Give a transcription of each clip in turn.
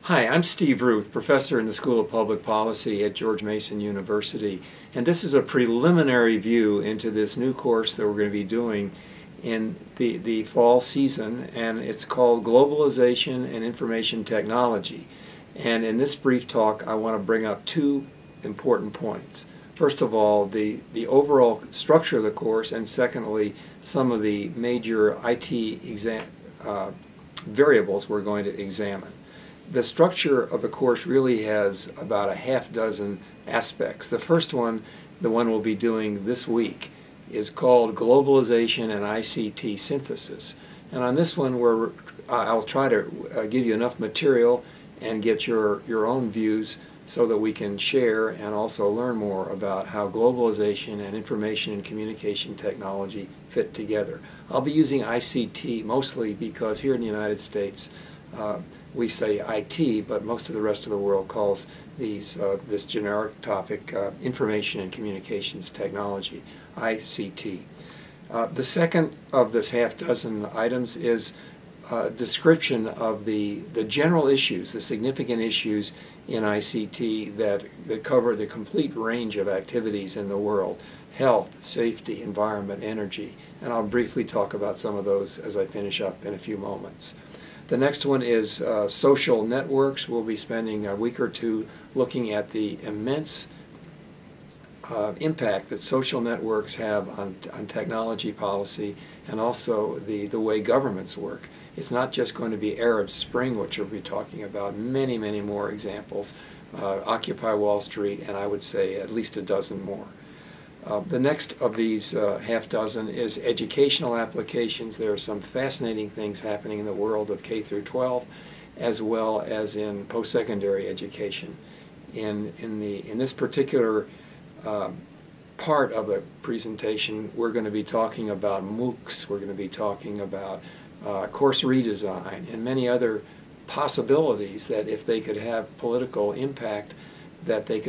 Hi, I'm Steve Ruth, professor in the School of Public Policy at George Mason University, and this is a preliminary view into this new course that we're going to be doing in the fall season, and it's called Globalization and Information Technology. And in this brief talk, I want to bring up two important points. First of all, the overall structure of the course, and secondly, some of the major IT variables we're going to examine. The structure of the course really has about a half dozen aspects. The first one, the one we'll be doing this week, is called Globalization and ICT Synthesis. And on this one, I'll try to give you enough material and get your own views so that we can share and also learn more about how globalization and information and communication technology fit together. I'll be using ICT mostly because here in the United States, we say IT, but most of the rest of the world calls this generic topic Information and Communications Technology, ICT. The second of this half dozen items is a description of the general issues, the significant issues in ICT that cover the complete range of activities in the world: health, safety, environment, energy. And I'll briefly talk about some of those as I finish up in a few moments. The next one is social networks. We'll be spending a week or two looking at the immense impact that social networks have on technology policy and also the way governments work. It's not just going to be Arab Spring, which we'll be talking about, many, many more examples, Occupy Wall Street, and I would say at least a dozen more. The next of these half dozen is educational applications. There are some fascinating things happening in the world of K through 12 as well as in post-secondary education. In this particular part of the presentation, we're going to be talking about MOOCs, we're going to be talking about course redesign and many other possibilities that if they could have political impact, that they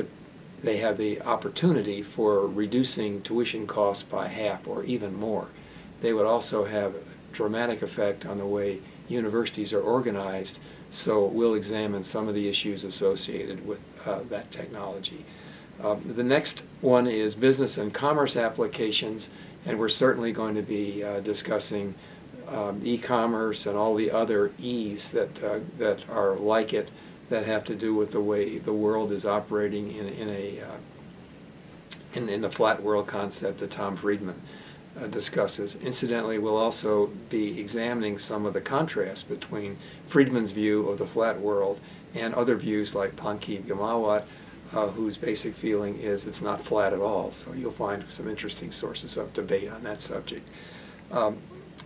have the opportunity for reducing tuition costs by half or even more. They would also have a dramatic effect on the way universities are organized, so we'll examine some of the issues associated with that technology. The next one is business and commerce applications, and we're certainly going to be discussing e-commerce and all the other E's that are like it, that have to do with the way the world is operating in the flat world concept that Tom Friedman discusses. Incidentally, we'll also be examining some of the contrast between Friedman's view of the flat world and other views like Pankaj Ghemawat, whose basic feeling is it's not flat at all. So you'll find some interesting sources of debate on that subject.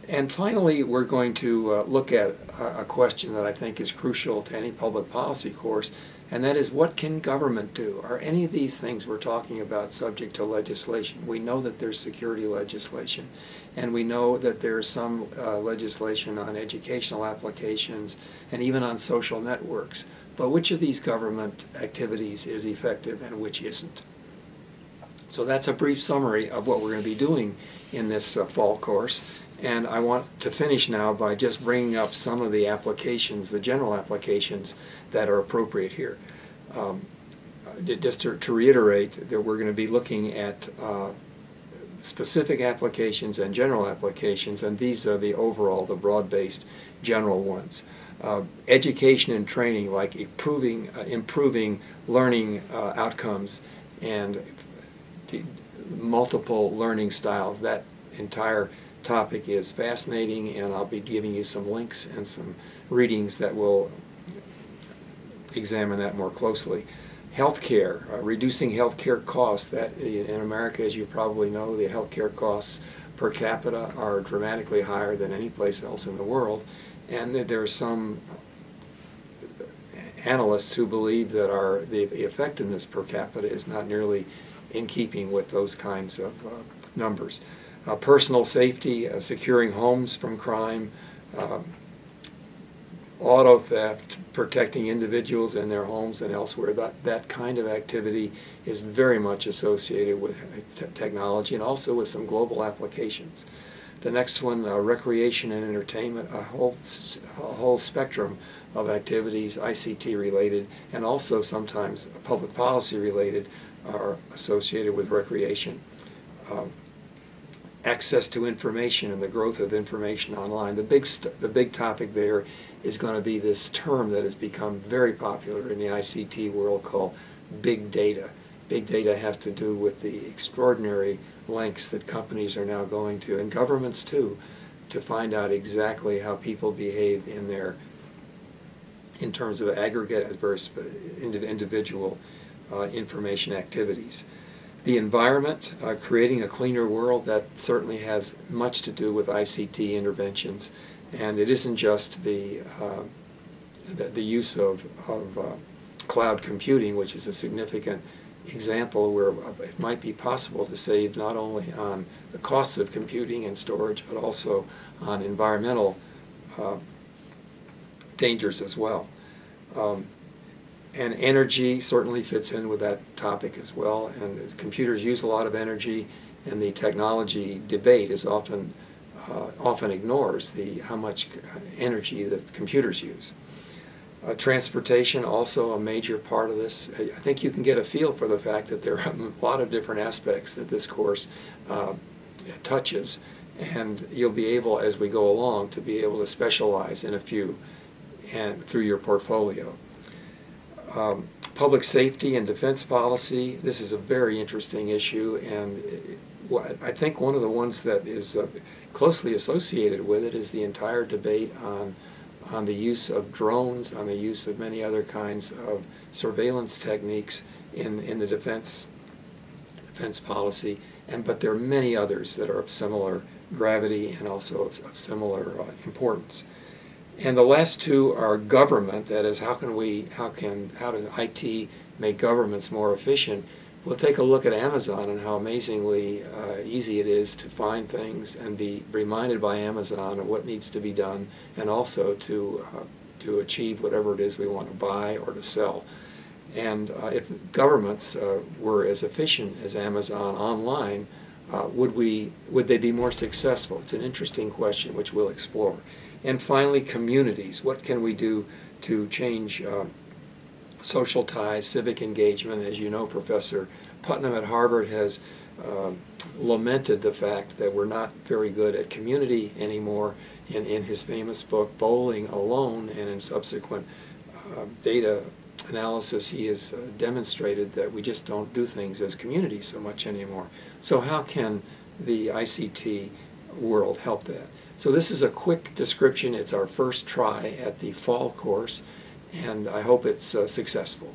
And finally, we're going to look at a question that I think is crucial to any public policy course, and that is, what can government do? Are any of these things we're talking about subject to legislation? We know that there's security legislation, and we know that there's some legislation on educational applications and even on social networks. But which of these government activities is effective and which isn't? So that's a brief summary of what we're going to be doing in this fall course. And I want to finish now by just bringing up some of the applications, the general applications that are appropriate here. Just to reiterate that we're going to be looking at specific applications and general applications, and these are the overall, the broad-based general ones. Education and training, like improving learning outcomes and multiple learning styles. That entire topic is fascinating, and I'll be giving you some links and some readings that will examine that more closely. Healthcare, reducing healthcare costs. That in America, as you probably know, the healthcare costs per capita are dramatically higher than any place else in the world, and that there are some analysts who believe that the effectiveness per capita is not nearly in keeping with those kinds of numbers. Personal safety, securing homes from crime, auto theft, protecting individuals in their homes and elsewhere. That kind of activity is very much associated with technology and also with some global applications. The next one, recreation and entertainment, a whole spectrum of activities, ICT related, and also sometimes public policy related, are associated with recreation. Access to information and the growth of information online. The big topic there is going to be this term that has become very popular in the ICT world called big data. Big data has to do with the extraordinary lengths that companies are now going to, and governments too, to find out exactly how people behave in terms of aggregate as versus individual information activities. The environment, creating a cleaner world, that certainly has much to do with ICT interventions, and it isn't just the use of cloud computing, which is a significant example where it might be possible to save not only on the costs of computing and storage, but also on environmental dangers as well. And energy certainly fits in with that topic as well, and computers use a lot of energy, and the technology debate is often ignores how much energy that computers use. Transportation, also a major part of this. I think you can get a feel for the fact that there are a lot of different aspects that this course touches, and you'll be able, as we go along, to be able to specialize in a few and through your portfolio. Public safety and defense policy, this is a very interesting issue, and I think one of the ones that is closely associated with it is the entire debate on the use of drones, on the use of many other kinds of surveillance techniques in the defense policy, but there are many others that are of similar gravity and also of similar importance. And the last two are government, that is, how does IT make governments more efficient? We'll take a look at Amazon and how amazingly easy it is to find things and be reminded by Amazon of what needs to be done, and also to achieve whatever it is we want to buy or to sell. And if governments were as efficient as Amazon online, would they be more successful? It's an interesting question which we'll explore. And finally, communities. What can we do to change social ties, civic engagement? As you know, Professor Putnam at Harvard has lamented the fact that we're not very good at community anymore. In his famous book, Bowling Alone, and in subsequent data analysis, he has demonstrated that we just don't do things as communities so much anymore. So how can the ICT world help that? So this is a quick description. It's our first try at the fall course, and I hope it's successful.